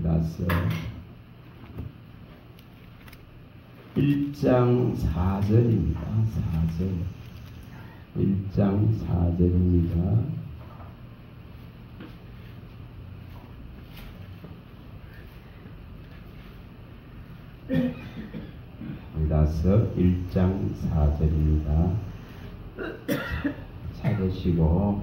유다서 1장 4절입니다. 4절. 1장 4절입니다. 유다서 1장 4절입니다. 찾으시고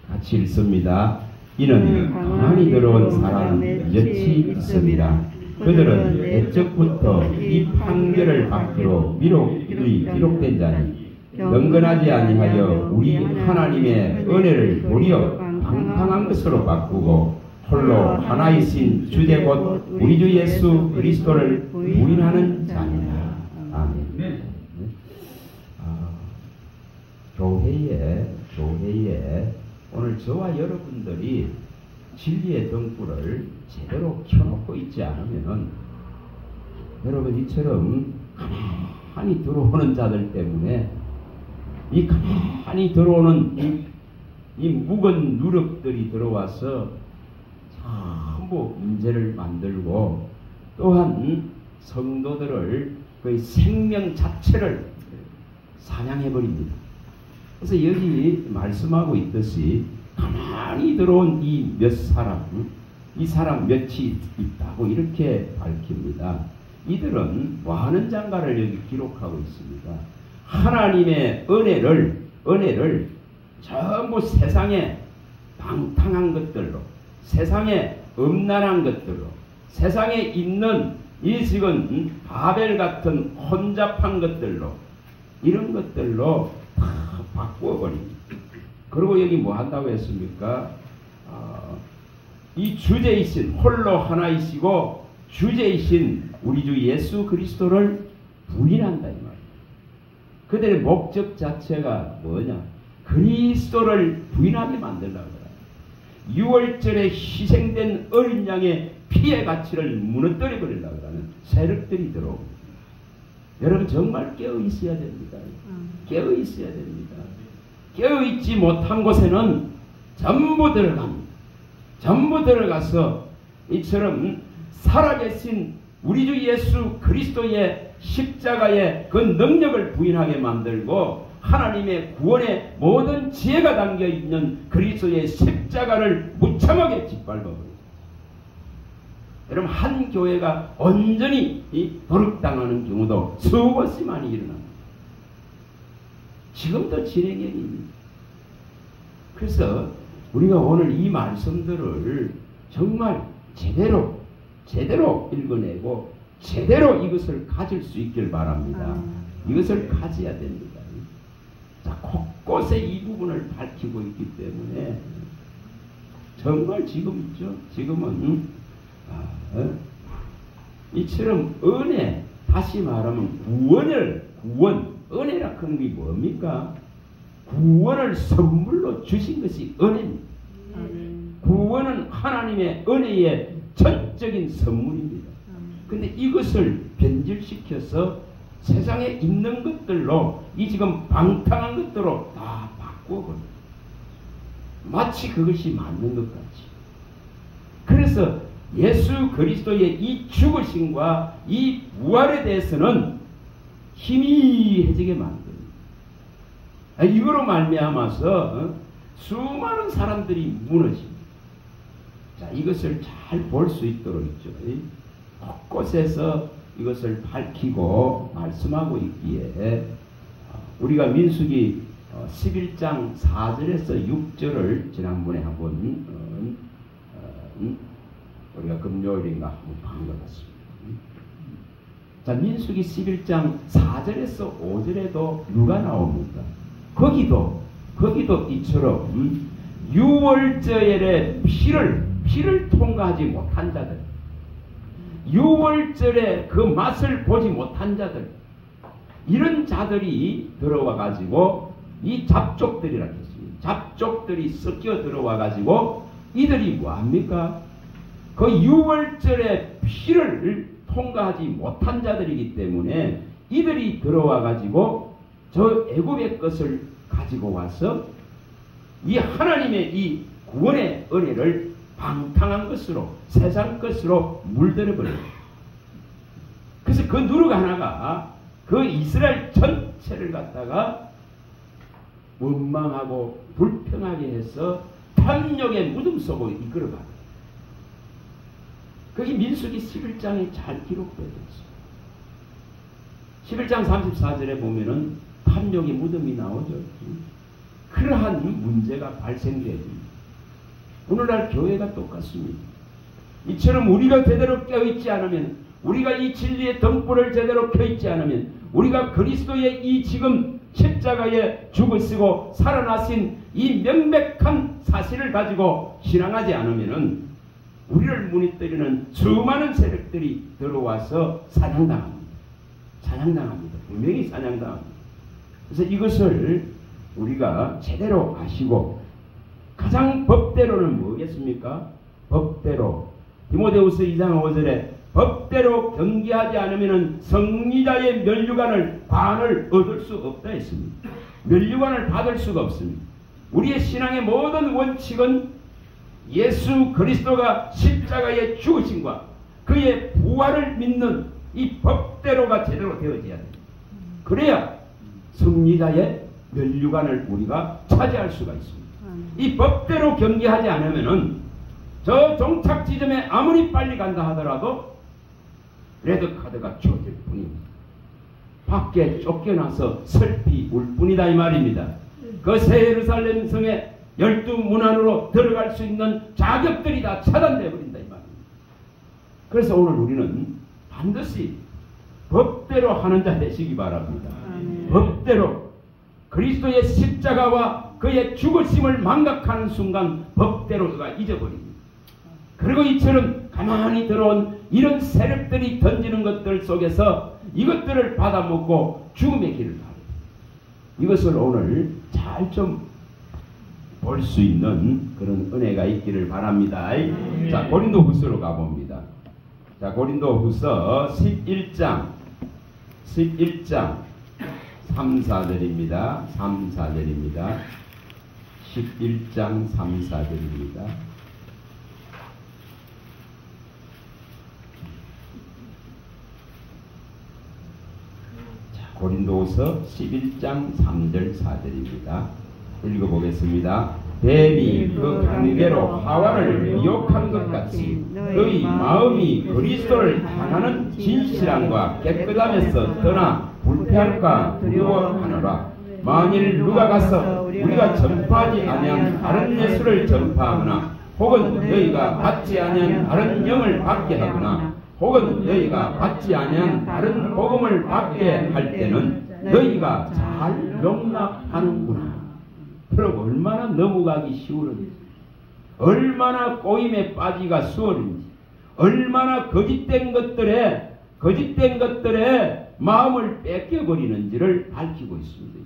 같이 읽습니다. 이는 강한이 들어온 사람은 몇이 있습니다. 그들은 옛적부터 이 판결을 받기로 기록된 자니 경건하지 아니하여 우리 하나님의 은혜를 도리어 방탕한 것으로 바꾸고 홀로 하나이신 주제 곧 우리 주 예수 그리스도를 부인하는 자니라. 아멘. 교회에 오늘 저와 여러분들이 진리의 등불을 제대로 켜놓고 있지 않으면 여러분 이처럼 가만히 들어오는 자들 때문에 이 가만히 들어오는 이 묵은 누력들이 들어와서 전부 문제를 만들고 또한 성도들을 그 생명 자체를 사냥해버립니다. 그래서 여기 말씀하고 있듯이 가만히 들어온 이 몇 사람, 이 사람 몇이 있다고 이렇게 밝힙니다. 이들은 뭐하는 장가를 여기 기록하고 있습니다. 하나님의 은혜를 전부 세상에 방탕한 것들로, 세상에 음란한 것들로, 세상에 있는 이 지금 바벨 같은 혼잡한 것들로, 이런 것들로 다 바꾸어버립니다. 그리고 여기 뭐 한다고 했습니까? 이 주제이신 홀로 하나이시고 주제이신 우리 주 예수 그리스도를 부인한다 이 말이에요. 그들의 목적 자체가 뭐냐? 그리스도를 부인하게 만들려고 그래요. 6월절에 희생된 어린 양의 피의 가치를 무너뜨려 버리려고 하는 세력들이 들어옵니다. 여러분 정말 깨어 있어야 됩니다. 깨어 있어야 됩니다. 깨어 있지 못한 곳에는 전부 들어갑니다. 전부 들어가서 이처럼 살아계신 우리 주 예수 그리스도의 십자가의 그 능력을 부인하게 만들고 하나님의 구원의 모든 지혜가 담겨있는 그리스도의 십자가를 무참하게 짓밟아버립니다. 여러분 한 교회가 온전히 도륙당하는 경우도 수없이 많이 일어납니다. 지금도 진행형입니다. 그래서 우리가 오늘 이 말씀들을 정말 제대로 읽어내고 제대로 이것을 가질 수 있길 바랍니다. 이것을 가져야 됩니다. 자, 곳곳에 이 부분을 밝히고 있기 때문에 정말 지금 있죠. 지금은 이처럼 은혜, 다시 말하면 구원, 은혜라 하는 게 뭡니까? 구원을 선물로 주신 것이 은혜입니다. 구원은 하나님의 은혜의 전적인 선물입니다. 근데 이것을 변질시켜서 세상에 있는 것들로 이 지금 방탕한 것들로 다 바꾸어버립니다. 마치 그것이 맞는 것 같이. 그래서 예수 그리스도의 이 죽으심과 이 부활에 대해서는 희미해지게 만듭니다. 이거로 말미암아서 수많은 사람들이 무너집니다. 자, 이것을 잘 볼 수 있도록 있죠. 곳곳에서 이것을 밝히고 말씀하고 있기에 우리가 민수기 11장 4절에서 6절을 지난번에 한번 우리가 금요일인가 한번 본 것 같습니다. 자, 민수기 11장 4절에서 5절에도 누가 나옵니까? 거기도 이처럼 6월절에 피를 통과하지 못한 자들, 6월절에 그 맛을 보지 못한 자들, 이런 자들이 들어와 가지고 이 잡족들이라 했습니다. 잡족들이 섞여 들어와 가지고 이들이 뭐합니까? 그 6월절에 피를 통과하지 못한 자들이기 때문에 이들이 들어와 가지고 저 애굽의 것을 가지고 와서 이 하나님의 이 구원의 은혜를 방탕한 것으로 세상 것으로 물들어 버려요. 그래서 그 누룩 하나가 그 이스라엘 전체를 갖다가 원망하고 불평하게 해서 탐욕의 무덤 속으로 이끌어가요. 그게 민수기 11장에 잘 기록되어 있어요. 11장 34절에 보면은 탐욕의 무덤이 나오죠. 그러한 문제가 발생돼요. 오늘날 교회가 똑같습니다. 이처럼 우리가 제대로 깨어있지 않으면, 우리가 이 진리의 등불을 제대로 켜있지 않으면, 우리가 그리스도의 이 지금 십자가에 죽으시고 살아나신 이 명백한 사실을 가지고 신앙하지 않으면은 우리를 무너뜨리는 수많은 세력들이 들어와서 사냥당합니다. 사냥당합니다. 분명히 사냥당합니다. 그래서 이것을 우리가 제대로 아시고, 가장 법대로는 뭐겠습니까? 법대로. 디모데후서 2장 5절에 법대로 경계하지 않으면 성리자의 관을 얻을 수 없다 했습니다. 면류관을 받을 수가 없습니다. 우리의 신앙의 모든 원칙은 예수 그리스도가 십자가에 죽으심과 그의 부활을 믿는 이 법대로가 제대로 되어져야 됩니다. 그래야 성리자의 면류관을 우리가 차지할 수가 있습니다. 이 법대로 경계하지 않으면은 저 종착 지점에 아무리 빨리 간다 하더라도 레드카드가 주어질 뿐입니다. 밖에 쫓겨나서 슬피 울 뿐이다 이 말입니다. 그 새 예루살렘 성의 12문 안으로 들어갈 수 있는 자격들이 다 차단되어 버린다 이 말입니다. 그래서 오늘 우리는 반드시 법대로 하는 자 되시기 바랍니다. 법대로 그리스도의 십자가와 그의 죽으심을 망각하는 순간 법대로 그가 잊어버립니다. 그리고 이처럼 가만히 들어온 이런 세력들이 던지는 것들 속에서 이것들을 받아먹고 죽음의 길을 가요. 이것을 오늘 잘 좀 볼 수 있는 그런 은혜가 있기를 바랍니다. 자, 고린도후서로 가봅니다. 자, 고린도후서 11장 3, 4절입니다. 3, 4절입니다. 11장 3, 4절입니다. 고린도후서 11장 3절 4절입니다. 읽어보겠습니다. 뱀이 그 관계로 하와를 미혹한 것 같이 너희 마음이 그리스도를 향하는 진실함과 깨끗함에서 떠나 불쾌할까 두려워하노라. 만일 누가 가서 우리가 전파하지 아니한 다른 예수를 전파하거나 혹은 너희가 받지 아니한 다른 영을 받게 하거나 혹은 너희가 받지 아니한 다른 복음을 받게 할 때는 너희가 잘 용납하는구나. 그럼 얼마나 넘어가기 쉬우는지, 얼마나 꼬임에 빠지기가 수월인지, 얼마나 거짓된 것들에 마음을 뺏겨버리는지를 밝히고 있습니다.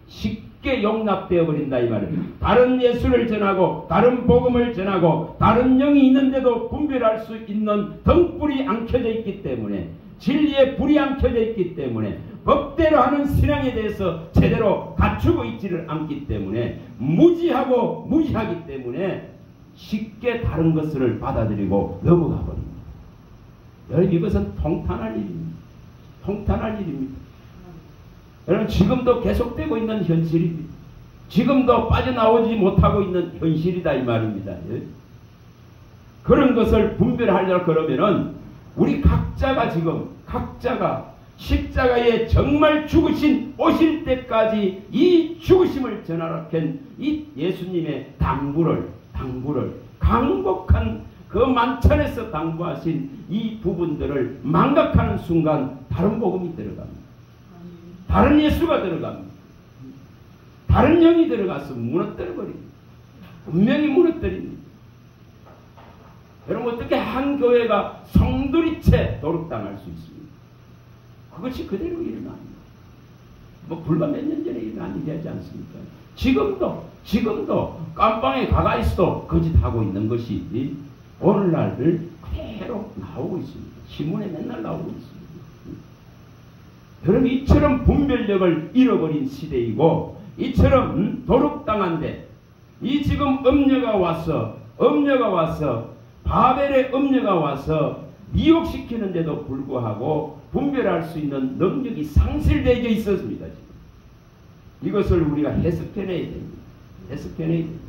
쉽게 용납되어 버린다 이 말이에요. 다른 예수를 전하고 다른 복음을 전하고 다른 영이 있는데도 분별할 수 있는 등불이 안 켜져 있기 때문에, 진리의 불이 안 켜져 있기 때문에, 법대로 하는 신앙에 대해서 제대로 갖추고 있지를 않기 때문에, 무지하기 때문에 쉽게 다른 것을 받아들이고 넘어가 버립니다. 여러분, 이것은 통탄할 일입니다. 통탄할 일입니다. 여러분, 지금도 계속되고 있는 현실입니다. 지금도 빠져나오지 못하고 있는 현실이다 이 말입니다. 그런 것을 분별하려고 그러면은 우리 각자가 십자가에 정말 죽으신 오실 때까지 이 죽으심을 전하라 한 이 예수님의 당부를 강복한 그 만찬에서 당부하신 이 부분들을 망각하는 순간 다른 복음이 들어갑니다. 다른 예수가 들어갑니다. 다른 영이 들어가서 무너뜨려버립니다. 분명히 무너뜨립니다. 여러분, 어떻게 한 교회가 성도리째 도륙당할 수 있습니까? 그것이 그대로 일어납니다. 불과 몇 년 전에 일어난 일이 하지 않습니까? 지금도 깜빵에 가가 있어도 거짓하고 있는 것이 오늘날을 그대로 나오고 있습니다. 신문에 맨날 나오고 있습니다. 여러분, 이처럼 분별력을 잃어버린 시대이고, 이처럼 도륙당한데, 이 지금 음녀가 와서 음녀가 와서 바벨의 음녀가 와서 미혹시키는데도 불구하고 분별할 수 있는 능력이 상실되어 있었습니다. 지금. 이것을 우리가 해석해내야 됩니다. 해석해내야 됩니다.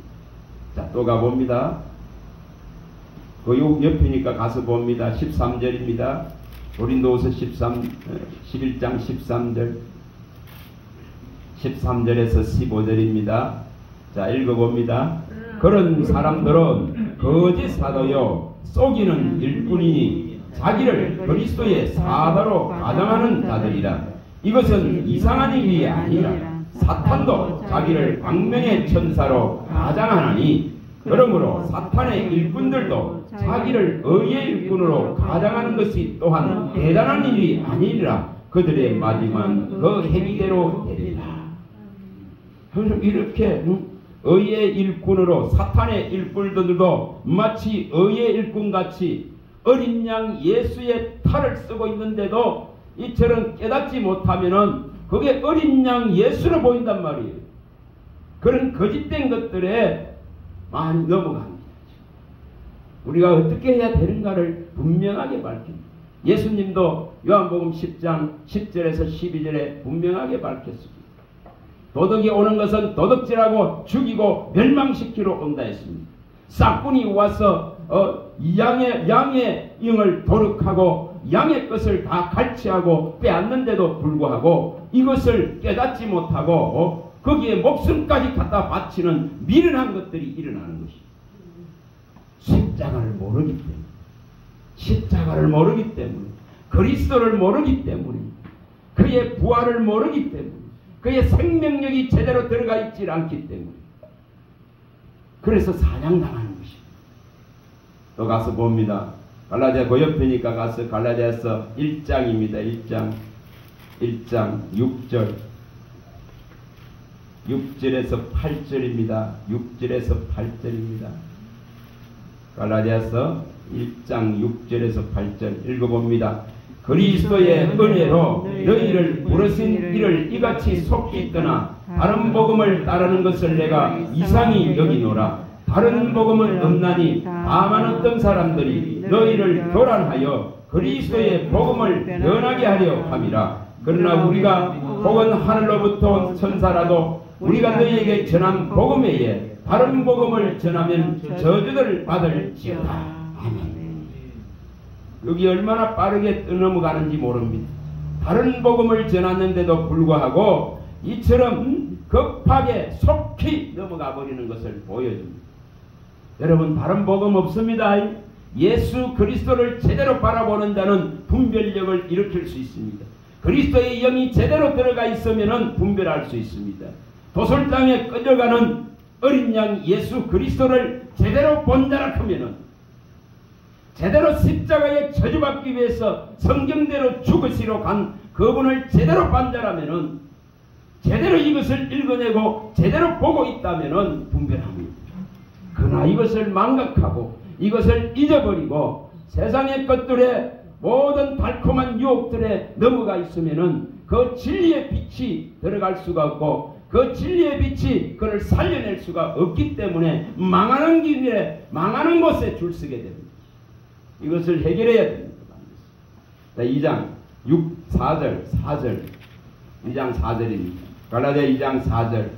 자, 또 가봅니다. 그 옆이니까 가서 봅니다. 13절입니다. 고린도후서 11장 13절 13절에서 15절입니다. 자, 읽어봅니다. 그런 사람들은 거짓 사도요 속이는 일꾼이니 자기를 그리스도의 사도로 가장하는 자들이라. 이것은 이상한 일이 아니라 사탄도 자기를 광명의 천사로 가장하나니, 그러므로 사탄의 일꾼들도 자기를 의의 일꾼으로 가장하는 것이 또한 대단한 일이 아니라 그들의 마지막은 그 행위대로 되리라. 이렇게 의의 일꾼으로 사탄의 일꾼들도 마치 의의 일꾼같이 어린 양 예수의 탈을 쓰고 있는데도 이처럼 깨닫지 못하면은 그게 어린 양 예수로 보인단 말이에요. 그런 거짓된 것들에 많이 넘어갑니다. 우리가 어떻게 해야 되는가를 분명하게 밝힙니다. 예수님도 요한복음 10장 10절에서 12절에 분명하게 밝혔습니다. 도덕이 오는 것은 도덕질하고 죽이고 멸망시키러 온다 했습니다. 싹군이 와서 양의 영을 도둑하고 양의 것을 다 갈취하고 빼앗는데도 불구하고 이것을 깨닫지 못하고 거기에 목숨까지 갖다 바치는 미련한 것들이 일어나는 것입니다. 십자가를 모르기 때문에, 십자가를 모르기 때문에, 그리스도를 모르기 때문에, 그의 부활을 모르기 때문에, 그의 생명력이 제대로 들어가 있지 않기 때문에, 그래서 사냥당하는 것입니다. 또 가서 봅니다. 갈라디아 그 옆이니까 가서 갈라디아서 1장입니다. 1장 6절에서 8절입니다. 6절에서 8절입니다. 갈라디아서 1장 6절에서 8절 읽어봅니다. 그리스도의 은혜로 너희를 부르신 이를 이같이 속히 떠나 다른 복음을 따르는 것을 내가 이상히 여기노라. 다른 복음은 없나니 다만 어떤 사람들이 너희를 교란하여 그리스도의 복음을 변하게 하려 함이라. 그러나 우리가 혹은 하늘로부터 온 천사라도 우리가 너희에게 전한 복음 외에 다른 복음을 전하면 저주를 받을지어다. 아멘. 여기 얼마나 빠르게 넘어가는지 모릅니다. 다른 복음을 전하는데도 불구하고 이처럼 급하게 속히 넘어가 버리는 것을 보여줍니다. 여러분, 다른 복음 없습니다. 예수 그리스도를 제대로 바라보는 자는 분별력을 일으킬 수 있습니다. 그리스도의 영이 제대로 들어가 있으면 분별할 수 있습니다. 도솔장에 끌려가는 어린 양 예수 그리스도를 제대로 본다라 하면은, 제대로 십자가에 저주받기 위해서 성경대로 죽으시러 간 그분을 제대로 반자라면은, 제대로 이것을 읽어내고 제대로 보고 있다면은 분별합니다. 그러나 이것을 망각하고 이것을 잊어버리고 세상의 것들에 모든 달콤한 유혹들에 넘어가 있으면은 그 진리의 빛이 들어갈 수가 없고 그 진리의 빛이 그를 살려낼 수가 없기 때문에 망하는 길에 망하는 곳에 줄서게 됩니다. 이것을 해결해야 됩니다. 자, 2장 4절 2장 4절입니다. 갈라디아 2장 4절.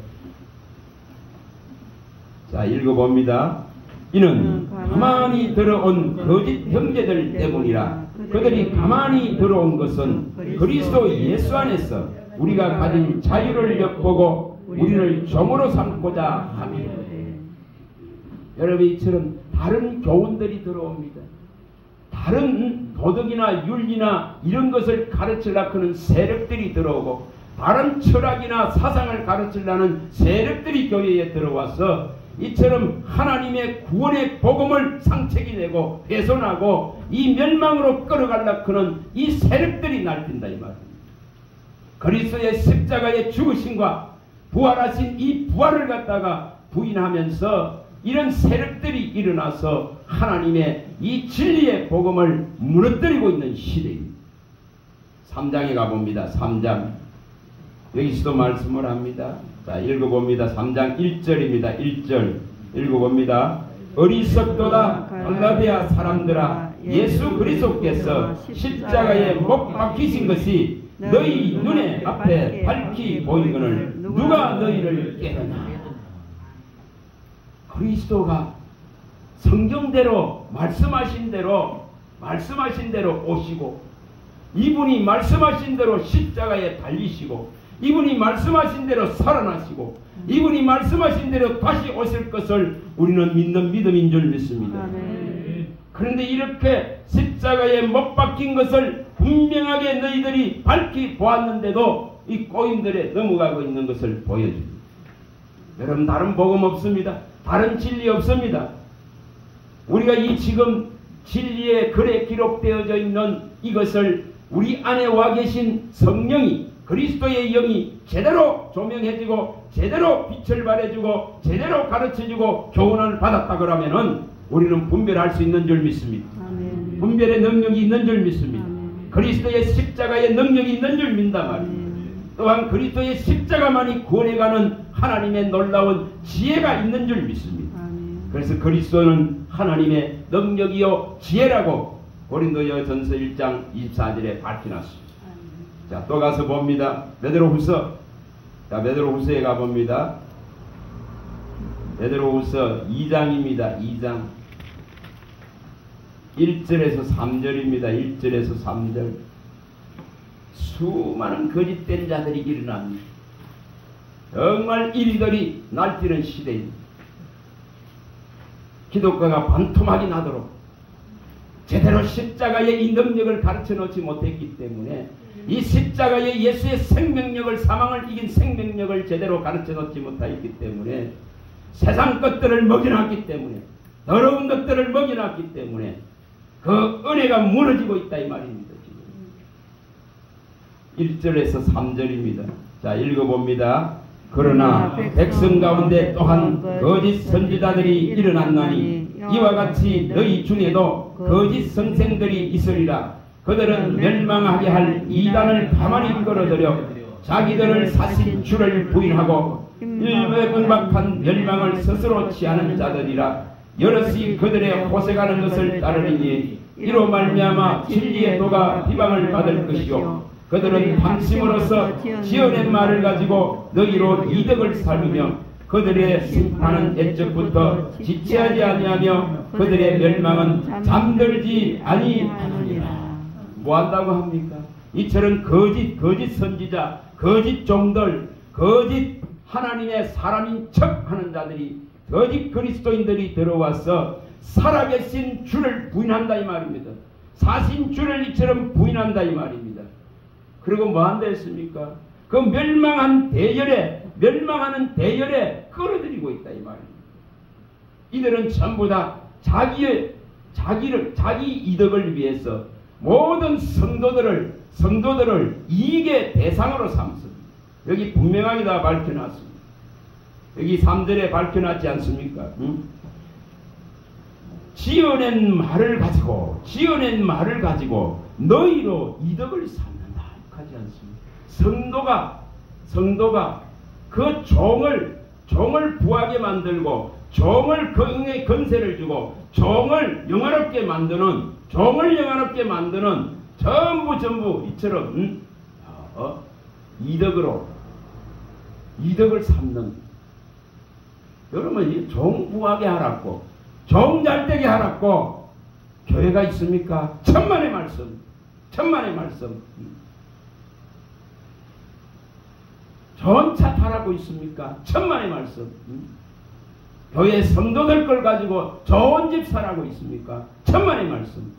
자, 읽어봅니다. 이는 가만히 들어온 거짓 형제들 때문이라. 그들이 가만히 들어온 것은 그리스도 예수 안에서 우리가 가진 자유를 엿보고 우리를 종으로 삼고자 함이라. 여러분, 이처럼 다른 교훈들이 들어옵니다. 다른 도덕이나 윤리나 이런 것을 가르치려고 하는 세력들이 들어오고 다른 철학이나 사상을 가르치려는 세력들이 교회에 들어와서 이처럼 하나님의 구원의 복음을 상책이 내고 훼손하고 이 멸망으로 끌어가려고 하는 이 세력들이 날뛴다 이 말입니다. 그리스도의 십자가의 죽으심과 부활하신 이 부활을 갖다가 부인하면서 이런 세력들이 일어나서 하나님의 이 진리의 복음을 무너뜨리고 있는 시대입니다. 3장에 가봅니다. 3장. 여기서도 말씀을 합니다. 자, 읽어봅니다. 3장 1절입니다. 1절 읽어봅니다. 어리석도다 갈라디아 사람들아, 예수 그리스도께서 십자가에 못 박히신 것이 너희 눈에 앞에 밝히 보이거늘 누가 너희를 깨느냐. 그리스도가 성경대로 말씀하신 대로 오시고, 이분이 말씀하신 대로 십자가에 달리시고, 이분이 말씀하신 대로 살아나시고, 이분이 말씀하신 대로 다시 오실 것을 우리는 믿는 믿음인 줄 믿습니다. 그런데 이렇게 십자가에 못 박힌 것을 분명하게 너희들이 밝히 보았는데도 이 꼬임들에 넘어가고 있는 것을 보여줍니다. 여러분, 다른 복음 없습니다. 다른 진리 없습니다. 우리가 이 지금 진리에 글에 기록되어져 있는 이것을 우리 안에 와 계신 성령이, 그리스도의 영이 제대로 조명해주고 제대로 빛을 발해주고 제대로 가르쳐주고 교훈을 받았다 그러면은 우리는 분별할 수 있는 줄 믿습니다. 아멘. 분별의 능력이 있는 줄 믿습니다. 아멘. 그리스도의 십자가의 능력이 있는 줄 믿는단 말입니다. 또한 그리스도의 십자가만이 구원해가는 하나님의 놀라운 지혜가 있는 줄 믿습니다. 아멘. 그래서 그리스도는 하나님의 능력이요 지혜라고 고린도전서 1장 24절에 밝혀놨습니다. 자, 또 가서 봅니다. 베드로후서. 자, 베드로후서에 가봅니다. 베드로후서 2장입니다. 2장 1절에서 3절입니다. 1절에서 3절. 수많은 거짓된 자들이 일어납니다. 정말 이리들이 날뛰는 시대입니다. 기독교가 반토막이 나도록 제대로 십자가의 이 능력을 가르쳐 놓지 못했기 때문에, 이 십자가의 예수의 생명력을, 사망을 이긴 생명력을 제대로 가르쳐 놓지 못하였기 때문에, 세상 것들을 먹여놨기 때문에, 더러운 것들을 먹여놨기 때문에 그 은혜가 무너지고 있다 이 말입니다. 지금 1절에서 3절입니다. 자, 읽어봅니다. 그러나 백성 가운데 또한 거짓 선지자들이 일어났나니 이와 같이 너희 중에도 거짓 선생들이 있으리라. 그들은 멸망하게 할 이단을 가만히 끌어들여 자기들을 사신 주를 부인하고 일백분박한 멸망을 스스로 취하는 자들이라. 여럿이 그들의 호색하는 것을 따르리니 이로 말미암아 진리의 도가 비방을 받을 것이요, 그들은 방심으로서 지어낸 말을 가지고 너희로 이득을 삼으며 그들의 심판은 옛적부터 지체하지 아니하며 그들의 멸망은 잠들지 아니하느니라. 뭐 한다고 합니까? 이처럼 거짓 선지자, 거짓 종들, 거짓 하나님의 사람인 척 하는 자들이, 거짓 그리스도인들이 들어와서 살아계신 주를 부인한다 이 말입니다. 사신 주를 이처럼 부인한다 이 말입니다. 그리고 뭐 한다 했습니까? 그 멸망하는 대열에 끌어들이고 있다 이 말입니다. 이들은 전부 다 자기 이득을 위해서 모든 성도들을 이익의 대상으로 삼습니다. 여기 분명하게 다 밝혀놨습니다. 여기 3절에 밝혀놨지 않습니까? 지어낸 말을 가지고 너희로 이득을 삼는다 하지 않습니까? 성도가 그 종을 부하게 만들고 종을 그에 건세를 주고 종을 영화롭게 만드는 전부 이처럼 이득을 삼는, 여러분 종 부하게 하라고, 종 잘되게 하라고 교회가 있습니까? 천만의 말씀. 전차 타라고 있습니까? 천만의 말씀. 교회 성도들 걸 가지고 좋은 집 사라고 있습니까? 천만의 말씀.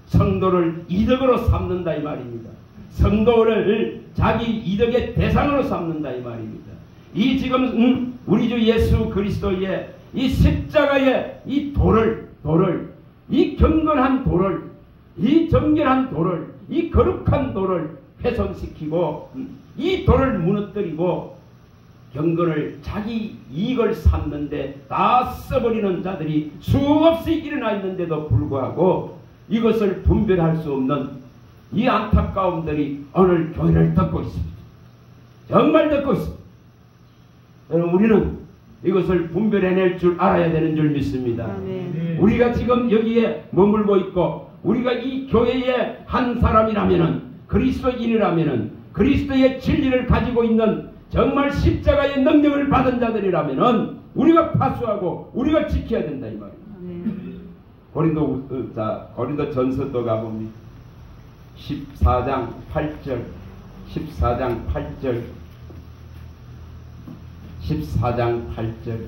성도를 이득으로 삼는다 이 말입니다. 성도를 자기 이득의 대상으로 삼는다 이 말입니다. 이 지금 우리 주 예수 그리스도의 이 십자가의 이 돌을, 이 경건한 돌을, 이 정결한 돌을, 이 거룩한 돌을 훼손시키고 이 돌을 무너뜨리고 경건을 자기 이익을 삼는데 다 써버리는 자들이 수없이 일어나 있는데도 불구하고 이것을 분별할 수 없는 이 안타까움들이 오늘 교회를 덮고 있습니다. 정말 덮고 있습니다. 여러분, 우리는 이것을 분별해낼 줄 알아야 되는 줄 믿습니다. 아멘. 우리가 지금 여기에 머물고 있고 우리가 이 교회의 한 사람이라면은 그리스도인이라면은 그리스도의 진리를 가지고 있는 정말 십자가의 능력을 받은 자들이라면은 우리가 파수하고 우리가 지켜야 된다 이 말입니다. 고린도 전서도 가봅니다. 14장 8절 14장 8절 14장 8절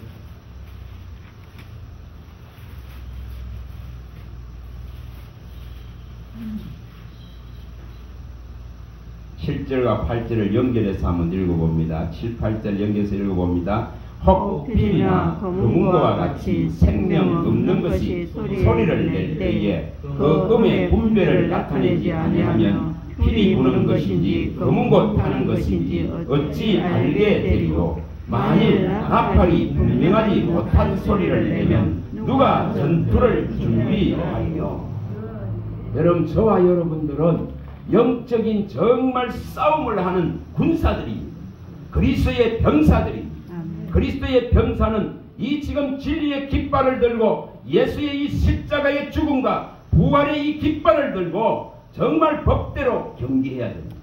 7절과 8절을 연결해서 한번 읽어봅니다. 7, 8절 연결해서 읽어봅니다. 혹 필이나 금은과 같이 생명 없는 것이 소리를 낼 때에 그 음의 분별을 나타내지 아니하면 필이 부는 것인지 금은고 타는 것인지 어찌 알게 되리요. 만일 나팔이 분명하지 못한 소리를 내면 누가 전투를 준비하리요. 여러분, 저와 여러분들은 영적인 정말 싸움을 하는 군사들입니다. 그리스도의 병사들입니다. 그리스도의 병사는 이 지금 진리의 깃발을 들고 예수의 이 십자가의 죽음과 부활의 이 깃발을 들고 정말 법대로 경계해야 됩니다.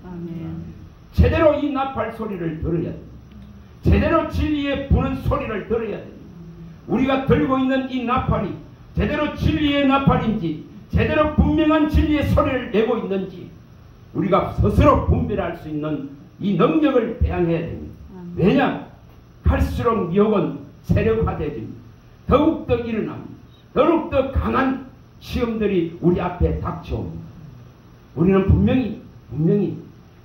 제대로 이 나팔 소리를 들어야 됩니다. 제대로 진리의 부는 소리를 들어야 됩니다. 우리가 들고 있는 이 나팔이 제대로 진리의 나팔인지 제대로 분명한 진리의 소리를 내고 있는지 우리가 스스로 분별할 수 있는 이 능력을 대항해야 됩니다. 왜냐? 갈수록 미혹은 세력화되집니다. 더욱더 일어납니다. 더욱더 강한 시험들이 우리 앞에 닥쳐옵니다. 우리는 분명히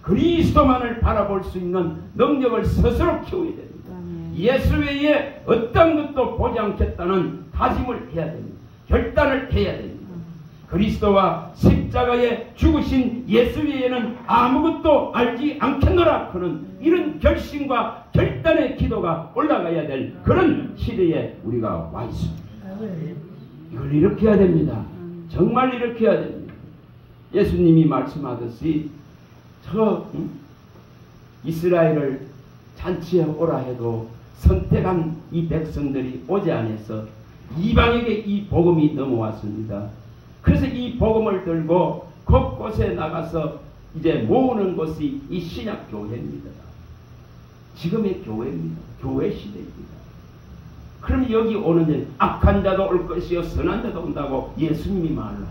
그리스도만을 바라볼 수 있는 능력을 스스로 키워야 됩니다. 예수 외에 어떤 것도 보지 않겠다는 다짐을 해야 됩니다. 결단을 해야 됩니다. 그리스도와 십자가에 죽으신 예수 외에는 아무것도 알지 않겠노라 하는 이런 결심과 결단의 기도가 올라가야 될 그런 시대에 우리가 와 있습니다. 이걸 이렇게 해야 됩니다. 정말 이렇게 해야 됩니다. 예수님이 말씀하듯이 이스라엘을 잔치에 오라 해도 선택한 이 백성들이 오지 않아서 이방에게 이 복음이 넘어왔습니다. 그래서 이 복음을 들고 곳곳에 나가서 이제 모으는 것이 이 신약 교회입니다. 지금의 교회입니다. 교회 시대입니다. 그럼 여기 오는 악한 자도 올 것이요 선한 자도 온다고 예수님이 말을 합니다.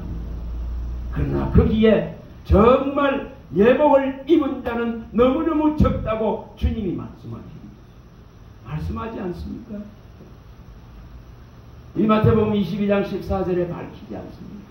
그러나 거기에 정말 예복을 입은 자는 너무너무 적다고 주님이 말씀하십니다. 말씀하지 않습니까? 이 마태복음 22장 14절에 밝히지 않습니까?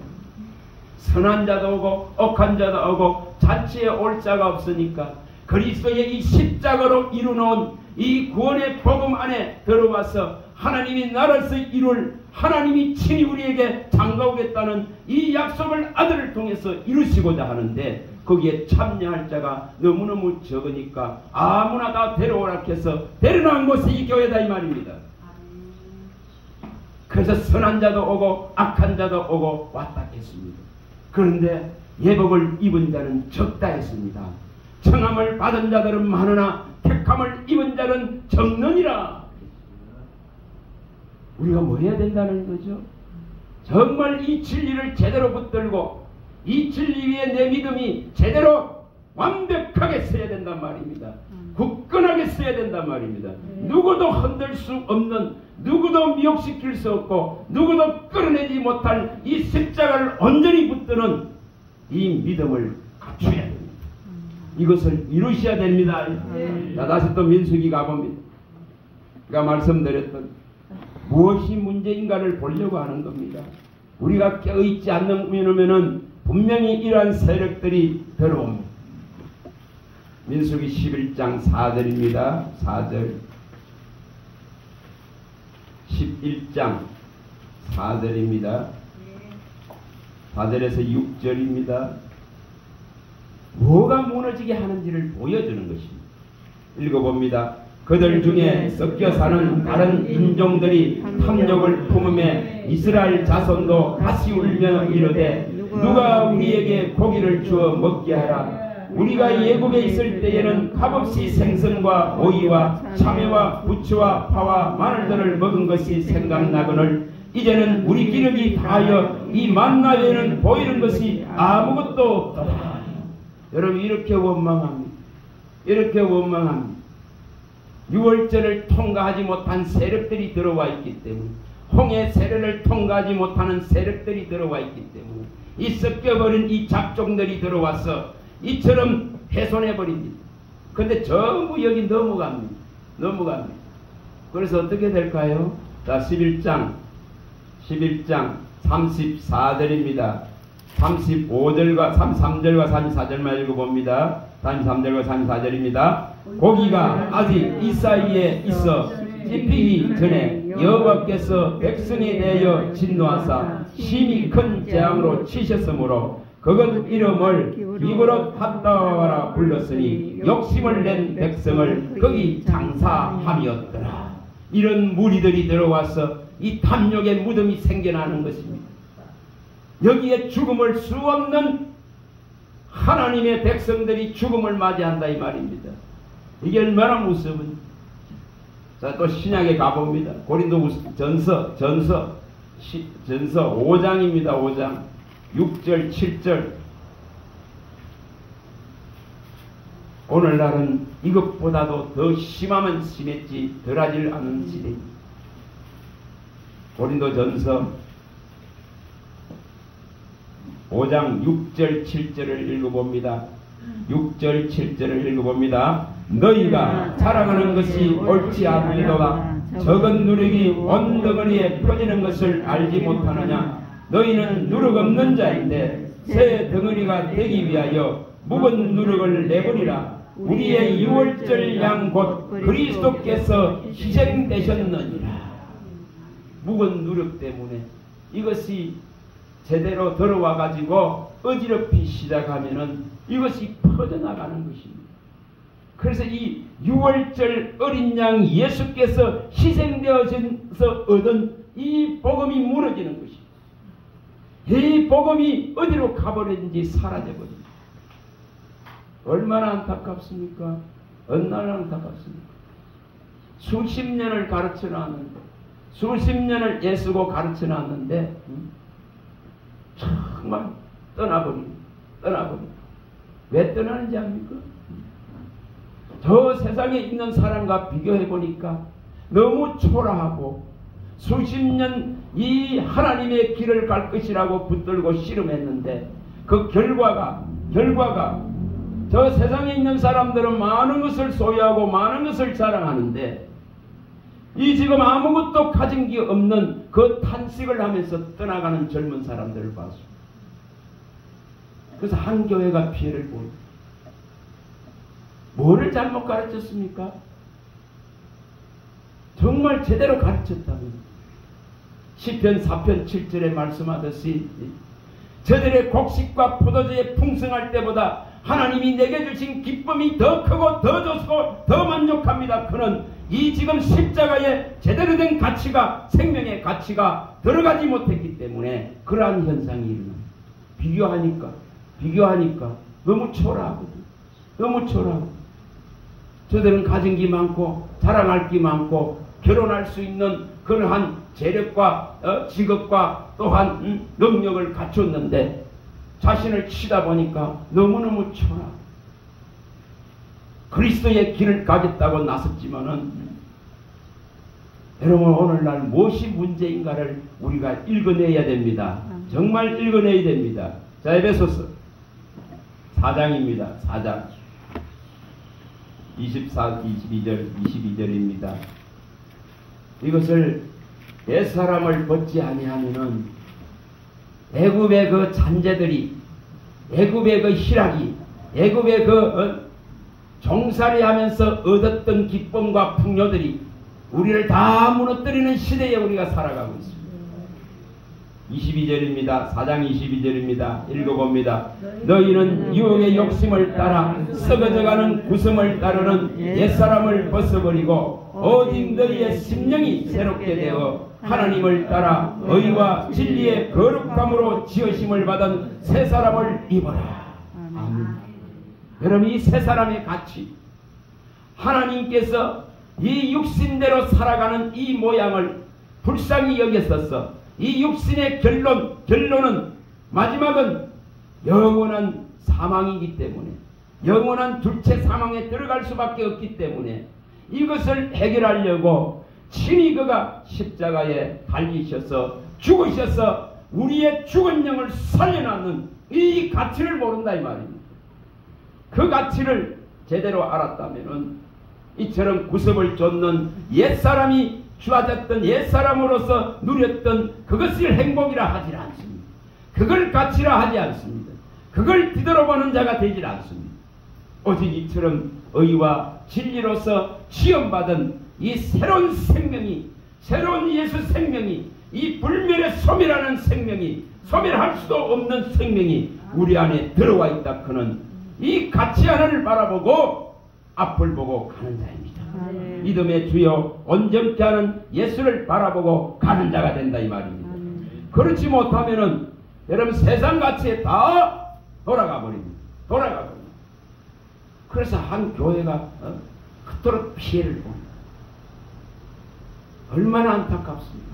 선한 자도 오고 억한 자도 오고 잔치에 올 자가 없으니까 그리스도의 이 십자가로 이루어놓은 이 구원의 복음 안에 들어와서 하나님이 나라에서 이룰 하나님이 친히 우리에게 장가오겠다는 이 약속을 아들을 통해서 이루시고자 하는데 거기에 참여할 자가 너무너무 적으니까 아무나 다 데려오라 해서 데려놓은 곳이 이 교회다 이 말입니다. 그래서 선한 자도 오고 악한 자도 오고 왔다 했습니다. 그런데 예복을 입은 자는 적다 했습니다. 청함을 받은 자들은 많으나 택함을 입은 자는 적느니라. 우리가 뭐 해야 된다는 거죠? 정말 이 진리를 제대로 붙들고 이 진리 위에 내 믿음이 제대로 완벽하게 서야 된단 말입니다. 굳건하게 서야 된단 말입니다. 누구도 흔들 수 없는, 누구도 미혹시킬 수 없고 누구도 끌어내지 못할 이 십자가를 온전히 붙드는 이 믿음을 갖춰야 됩니다. 이것을 이루셔야 됩니다. 자, 다시 또 민수기 가봅니다. 제가 말씀드렸던 무엇이 문제인가를 보려고 하는 겁니다. 우리가 깨어있지 않으면은 분명히 이러한 세력들이 들어옵니다. 민수기 11장 4절입니다. 4절 11장 4절입니다. 4절에서 6절입니다. 뭐가 무너지게 하는지를 보여주는 것입니다. 읽어봅니다. 그들 중에 섞여 사는 다른 인종들이 탐욕을 품음에 이스라엘 자손도 다시 울며 이르되 누가 우리에게 고기를 주어 먹게 하라. 우리가 예굽에 있을 때에는 값없이 생선과 오이와 참외와 부추와 파와 마늘들을 먹은 것이 생각나거늘 이제는 우리 기력이 다하여 이 만나 외에는 보이는 것이 아무것도 없다. 여러분 이렇게 원망합니다. 이렇게 원망합니다. 6월절을 통과하지 못한 세력들이 들어와 있기 때문에, 홍해 세례를 통과하지 못하는 세력들이 들어와 있기 때문에, 이 섞여버린 이 잡종들이 들어와서 이처럼 훼손해버립니다. 근데 전부 여기 넘어갑니다. 넘어갑니다. 그래서 어떻게 될까요? 자, 11장 34절입니다. 35절과 33절과 34절만 읽어봅니다. 33절과 34절입니다. 고기가 아직 이 사이에 있어 씹히기 전에 여호와께서 백성에 대하여 진노하사 심히 큰 재앙으로 치셨으므로 그것 이름을 기브롯 핫다와라 불렀으니 욕심을 낸 백성을 거기 장사함이었더라. 이런 무리들이 들어와서 이 탐욕의 무덤이 생겨나는 것입니다. 여기에 죽음을 수 없는 하나님의 백성들이 죽음을 맞이한다 이 말입니다. 이게 얼마나 무서운. 자, 또 신약에 가봅니다. 고린도전서 5장입니다. 5장 6절 7절. 오늘날은 이것보다도 더 심하면 심했지 덜하질 않은 시대입니다. 고린도전서 5장 6절 7절을 읽어봅니다. 6절 7절을 읽어봅니다. 너희가 자랑하는 것이 옳지 않으리로다. 적은 누룩이 온 덩어리에 퍼지는 것을 알지 못하느냐. 너희는 누룩 없는 자인데 새 덩어리가 되기 위하여 묵은 누룩을 내버리라. 우리의 유월절 양 곧 그리스도께서 희생되셨느니라. 묵은 누룩 때문에 이것이 제대로 들어와 가지고 어지럽히 시작하면은 이것이 퍼져나가는 것입니다. 그래서 이 유월절 어린 양 예수께서 희생되어서 얻은 이 복음이 무너지는 것입니다. 이 복음이 어디로 가버렸는지 사라져버립니다. 얼마나 안타깝습니까? 얼마나 안타깝습니까? 수십 년을 가르쳐 놨는데, 수십 년을 애쓰고 가르쳐 놨는데 정말 떠나버립니다. 왜 떠나는지 압니까? 저 세상에 있는 사람과 비교해보니까 너무 초라하고 수십 년 이 하나님의 길을 갈 것이라고 붙들고 씨름했는데 그 결과가 저 세상에 있는 사람들은 많은 것을 소유하고 많은 것을 자랑하는데 이 지금 아무것도 가진 게 없는 그 탄식을 하면서 떠나가는 젊은 사람들을 봤습니다. 그래서 한 교회가 피해를 보입니다. 뭐를 잘못 가르쳤습니까? 정말 제대로 가르쳤다면 시편 4편 7절에 말씀하듯이 저들의 곡식과 포도주에 풍성할 때보다 하나님이 내게 주신 기쁨이 더 크고 더 좋고 더 만족합니다. 그는 이 지금 십자가에 제대로 된 가치가, 생명의 가치가 들어가지 못했기 때문에 그러한 현상이 일어납니다. 비교하니까 너무 초라하거든. 너무 초라하고 저들은 가진 게 많고 자랑할 게 많고 결혼할 수 있는 그러한 재력과 직업과 또한 능력을 갖췄는데 자신을 치다 보니까 너무너무 초라. 그리스도의 길을 가겠다고 나섰지만은 여러분 오늘날 무엇이 문제인가를 우리가 읽어내야 됩니다. 정말 읽어내야 됩니다. 자, 에베소서 4장입니다. 4장 22절입니다. 이것을 옛사람을 벗지 아니하면은 애굽의 그 잔재들이, 애굽의 그 희락이, 애굽의 그 종살이 하면서 얻었던 기쁨과 풍요들이 우리를 다 무너뜨리는 시대에 우리가 살아가고 있습니다. 22절입니다. 4장 22절입니다. 읽어봅니다. 너희는 유혹의 욕심을 따라 썩어져가는 구슴을 따르는 옛사람을 벗어버리고 오직 너희의 심령이 새롭게 되어 하나님을 따라 의와 진리의 거룩함으로 지으심을 받은 새 사람을 입어라. 아멘. 여러분, 이 세 사람의 가치, 하나님께서 이 육신대로 살아가는 이 모양을 불쌍히 여겼었어. 이 육신의 결론은 마지막은 영원한 사망이기 때문에, 영원한 둘째 사망에 들어갈 수밖에 없기 때문에 이것을 해결하려고 친히 그가 십자가에 달리셔서 죽으셔서 우리의 죽은 영을 살려놨는 이 가치를 모른다 이 말입니다. 그 가치를 제대로 알았다면은 이처럼 구습을 쫓는 옛사람이 주어졌던 옛사람으로서 누렸던 그것을 행복이라 하지 않습니다. 그걸 가치라 하지 않습니다. 그걸 뒤돌아보는 자가 되질 않습니다. 오직 이처럼 의와 진리로서 시험받은 이 새로운 생명이, 새로운 예수 생명이, 이 불멸의 소멸하는 생명이, 소멸할 수도 없는 생명이 우리 안에 들어와 있다 그는 이 가치 하나를 바라보고 앞을 보고 가는 자입니다. 믿음의 주여 온전케 하는 예수를 바라보고 가는 자가 된다 이 말입니다. 그렇지 못하면은 여러분 세상 가치에 다 돌아가 버립니다. 그래서 한 교회가 그토록 피해를 봅니다. 얼마나 안타깝습니까?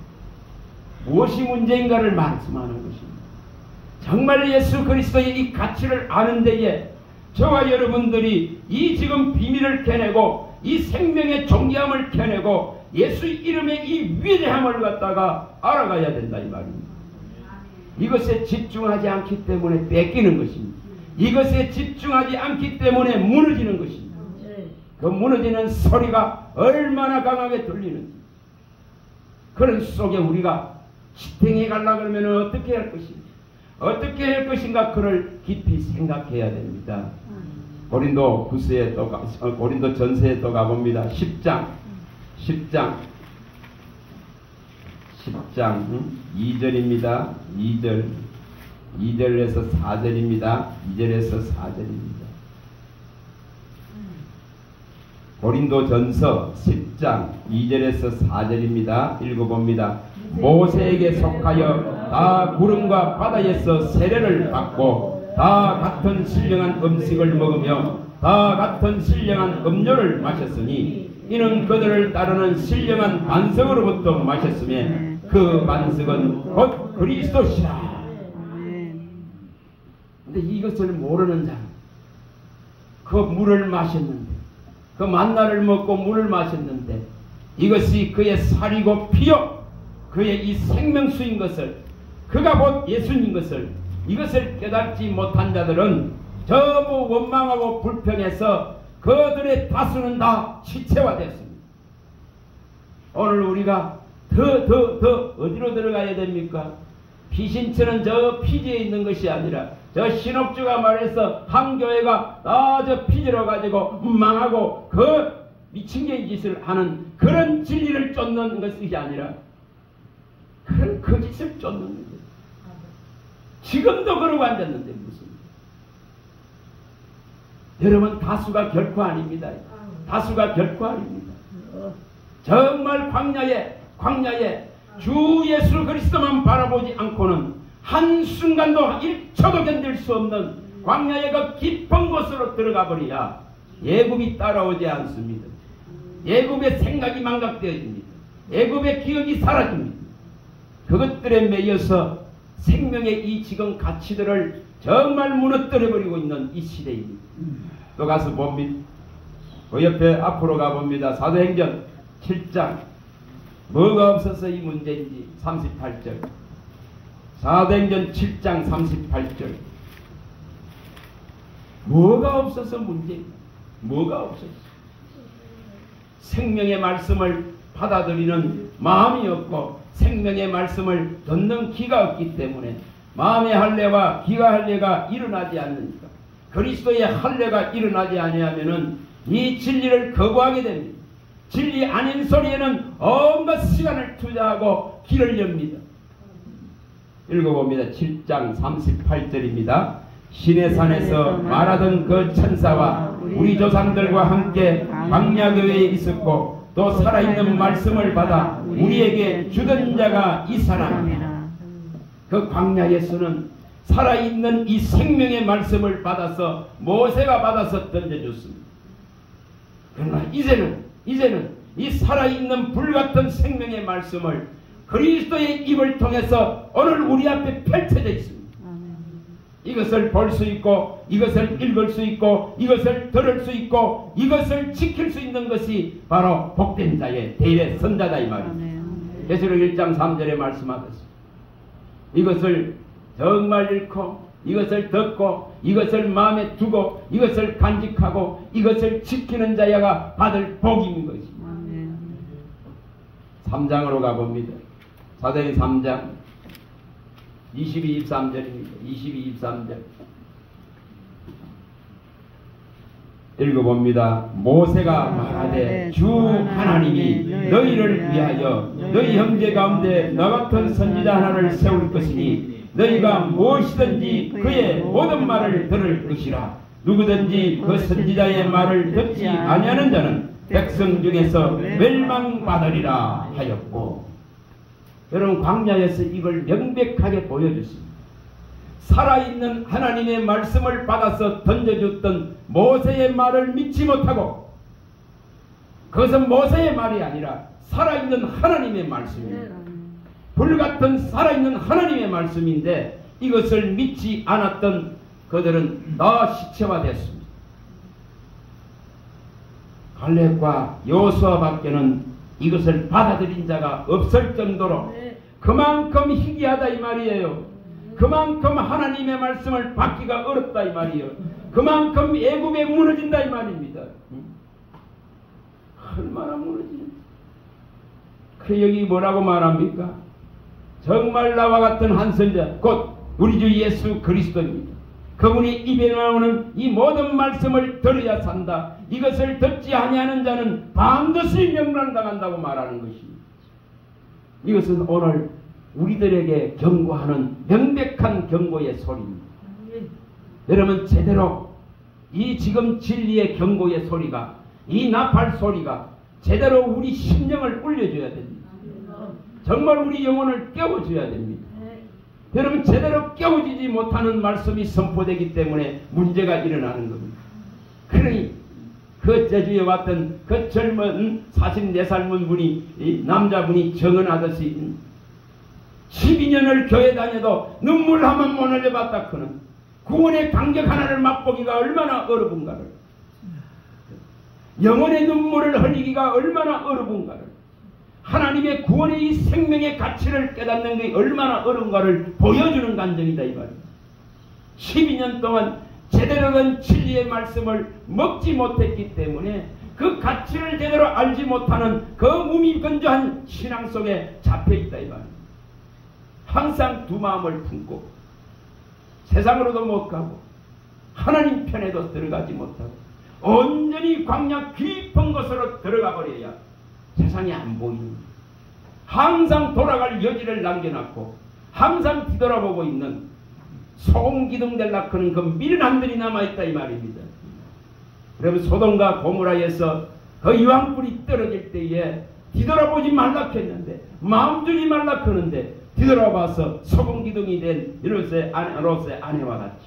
무엇이 문제인가를 말씀하는 것입니다. 정말 예수 그리스도의 이 가치를 아는 데에 저와 여러분들이 이 지금 비밀을 캐내고 이 생명의 존귀함을 캐내고 예수 이름의 이 위대함을 갖다가 알아가야 된다 이 말입니다. 이것에 집중하지 않기 때문에 뺏기는 것입니다. 이것에 집중하지 않기 때문에 무너지는 것입니다. 그 무너지는 소리가 얼마나 강하게 들리는지, 그런 속에 우리가 지탱해 가려고 하면 어떻게 할 것인가, 어떻게 할 것인가, 그를 깊이 생각해야 됩니다. 고린도 전서에 또 가봅니다. 10장 2절입니다. 2절에서 4절입니다. 2절에서 4절입니다. 고린도 전서 10장 2절에서 4절입니다. 읽어봅니다. 모세에게 속하여 다 구름과 바다에서 세례를 받고 다 같은 신령한 음식을 먹으며 다 같은 신령한 음료를 마셨으니 이는 그들을 따르는 신령한 반석으로부터 마셨으며 그 반석은 곧 그리스도시라. 근데 이것을 모르는 자, 그 물을 마셨는데, 그 만나를 먹고 물을 마셨는데 이것이 그의 살이고 피요 그의 이 생명수인 것을, 그가 곧 예수인 것을, 이것을 깨닫지 못한 자들은 전부 원망하고 불평해서 그들의 다수는 다 시체화됐습니다. 오늘 우리가 더 어디로 들어가야 됩니까? 피신처는 저 피지에 있는 것이 아니라 저 신옥주가 말해서 한 교회가 저 피지로 가지고 망하고 그 미친개인 짓을 하는 그런 진리를 쫓는 것이 아니라 그런 거짓을 쫓는 거예요. 지금도 그러고 앉았는데 무슨, 여러분 다수가 결코 아닙니다. 다수가 결코 아닙니다. 정말 광야에 주 예수 그리스도만 바라보지 않고는 한순간도 1초도 견딜 수 없는 광야의 그 깊은 곳으로 들어가 버려야 애굽이 따라오지 않습니다. 애굽의 생각이 망각되어집니다. 애굽의 기억이 사라집니다. 그것들에 매여서 생명의 이 지금 가치들을 정말 무너뜨려버리고 있는 이 시대입니다. 또 가서 봅니다. 그 옆에 앞으로 가봅니다. 사도행전 7장. 뭐가 없어서 이 문제인지 38절. 사도행전 7장 38절. 뭐가 없어서 문제인가? 뭐가 없어서. 생명의 말씀을 받아들이는 마음이 없고 생명의 말씀을 듣는 귀가 없기 때문에 마음의 할례와 귀가 할례가 일어나지 않으니까, 그리스도의 할례가 일어나지 아니하면은 이 진리를 거부하게 됩니다. 진리 아닌 소리에는 온갖 시간을 투자하고 귀를 엽니다. 읽어봅니다. 7장 38절입니다. 시내산에서 말하던 그 천사와 우리 조상들과 함께 광야교회에 있었고 또 살아있는 말씀을 받아 우리에게 주던 자가 이 사람이라. 그 광야에서는 살아있는 이 생명의 말씀을 받아서 모세가 받아서 던져줬습니다. 그러나 이제는 이 살아있는 불같은 생명의 말씀을 그리스도의 입을 통해서 오늘 우리 앞에 펼쳐져 있습니다. 이것을 볼 수 있고 이것을 읽을 수 있고 이것을 들을 수 있고 이것을 지킬 수 있는 것이 바로 복된 자의 대외 선자다 이 말입니다. 계시록 1장 3절에 말씀하듯이 이것을 정말 읽고 이것을 듣고 이것을 마음에 두고 이것을 간직하고 이것을 지키는 자야가 받을 복인 것입니다. 3장으로 가봅니다. 사도행 3장 22, 23절입니다. 22, 23절 읽어봅니다. 모세가 말하되 주 하나님이 너희를 위하여 너희 형제 가운데 너 같은 선지자 하나를 세울 것이니 너희가 무엇이든지 그의 모든 말을 들을 것이라. 누구든지 그 선지자의 말을 듣지 아니하는 자는 백성 중에서 멸망받으리라 하였고, 여러분 광야에서 이걸 명백하게 보여줬습니다. 살아있는 하나님의 말씀을 받아서 던져줬던 모세의 말을 믿지 못하고, 그것은 모세의 말이 아니라 살아있는 하나님의 말씀입니다. 불같은 살아있는 하나님의 말씀인데 이것을 믿지 않았던 그들은 다 시체화됐습니다. 갈렙과 여호수아 밖에는 이것을 받아들인 자가 없을 정도로 그만큼 희귀하다 이 말이에요. 그만큼 하나님의 말씀을 받기가 어렵다 이 말이에요. 그만큼 애굽에 무너진다 이 말입니다. 얼마나 무너지는? 그 여기 뭐라고 말합니까? 정말 나와 같은 한 선자 곧 우리 주 예수 그리스도입니다. 그분이 입에 나오는 이 모든 말씀을 들어야 산다. 이것을 듣지 아니하는 자는 반드시 멸망당한다고 말하는 것입니다. 이것은 오늘 우리들에게 경고하는 명백한 경고의 소리입니다. 여러분 제대로 이 지금 진리의 경고의 소리가, 이 나팔 소리가 제대로 우리 심령을 울려줘야 됩니다. 정말 우리 영혼을 깨워줘야 됩니다. 여러분 제대로 깨워지지 못하는 말씀이 선포되기 때문에 문제가 일어나는 겁니다. 그러니 그 제주에 왔던 그 젊은 44살 분이, 남자분이 정언하듯이 12년을 교회 다녀도 눈물 한번 못 흘려봤다 그는 구원의 감격 하나를 맛보기가 얼마나 어려운가를, 영혼의 눈물을 흘리기가 얼마나 어려운가를, 하나님의 구원의 이 생명의 가치를 깨닫는 게 얼마나 어려운가를 보여주는 간증이다 이 말입니다. 12년 동안 제대로 된 진리의 말씀을 먹지 못했기 때문에 그 가치를 제대로 알지 못하는 그 무미건조한 신앙 속에 잡혀있다 이 말입니다. 항상 두 마음을 품고 세상으로도 못 가고 하나님 편에도 들어가지 못하고 온전히 광야 깊은 곳으로 들어가 버려야 세상에 안 보이는, 항상 돌아갈 여지를 남겨놨고 항상 뒤돌아보고 있는 소금기둥 될라 크는 그 미련함들이 남아있다 이 말입니다. 그러면 소돔과 고모라에서 그 유황불이 떨어질 때에 뒤돌아보지 말라 했는데, 마음 주지 말라 하는데 뒤돌아봐서 소금기둥이 된 롯의 아내와 같이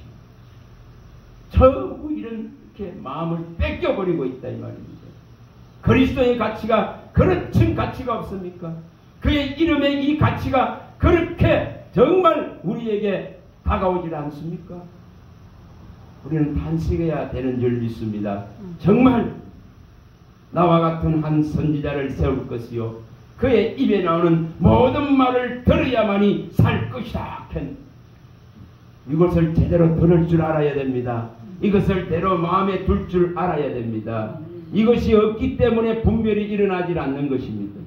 전부 이렇게 마음을 뺏겨버리고 있다 이 말입니다. 그리스도의 가치가 그렇진 가치가 없습니까? 그의 이름의 이 가치가 그렇게 정말 우리에게 다가오질 않습니까? 우리는 반식해야 되는 줄 믿습니다. 정말 나와 같은 한 선지자를 세울 것이요 그의 입에 나오는 모든 말을 들어야만이 살 것이다. 이것을 제대로 들을 줄 알아야 됩니다. 이것을 제대로 마음에 둘 줄 알아야 됩니다. 이것이 없기 때문에 분별이 일어나질 않는 것입니다.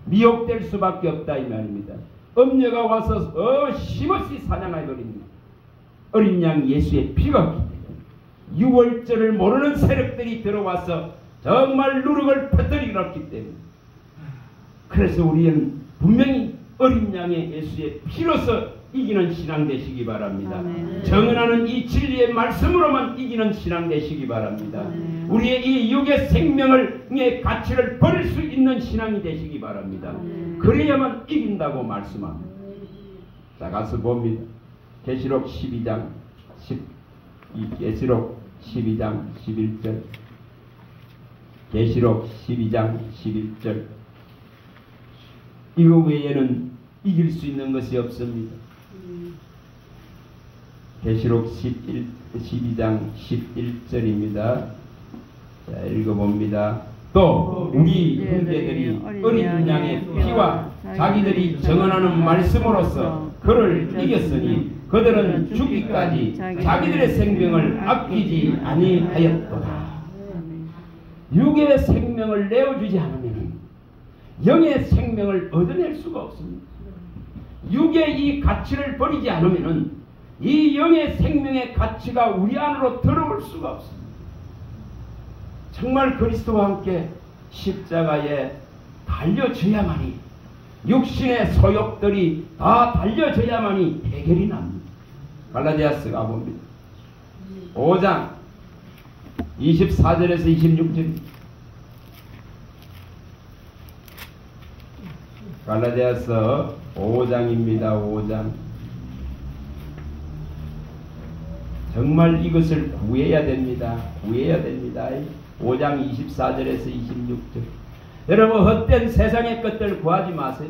미혹될 수밖에 없다 이 말입니다. 엄녀가 와서 심없이 사냥해버립니다. 어린 양 예수의 피가 없기 때문에, 유월절을 모르는 세력들이 들어와서 정말 누룩을 퍼뜨리기 때문에, 그래서 우리는 분명히 어린 양의 예수의 피로서 이기는 신앙 되시기 바랍니다. 아멘. 정언하는 이 진리의 말씀으로만 이기는 신앙 되시기 바랍니다. 아멘. 우리의 이 육의 생명의 가치를 버릴 수 있는 신앙이 되시기 바랍니다. 아멘. 그래야만 이긴다고 말씀합니다. 자, 가서 봅니다. 계시록 12장 11절 계시록 12장 11절 이거 외에는 이길 수 있는 것이 없습니다. 계시록 12장 11절입니다. 자, 읽어봅니다. 또 우리 형제들이 어린 양의 피와 자기들이 정언하는 말씀으로서 그를 이겼으니 그들은 죽기까지 자기들의 생명을 아끼지 아니하였도다. 육의 생명을 내어주지 않으면 영의 생명을 얻어낼 수가 없습니다. 육의 이 가치를 버리지 않으면 이 영의 생명의 가치가 우리 안으로 들어올 수가 없습니다. 정말 그리스도와 함께 십자가에 달려져야만이 육신의 소욕들이 다 달려져야만이 해결이 납니다. 갈라디아서 가봅니다. 5장 24절에서 26절 갈라디아서 5장입니다. 5장 정말 이것을 구해야 됩니다. 구해야 됩니다. 5장 24절에서 26절 여러분 헛된 세상의 것들 구하지 마세요.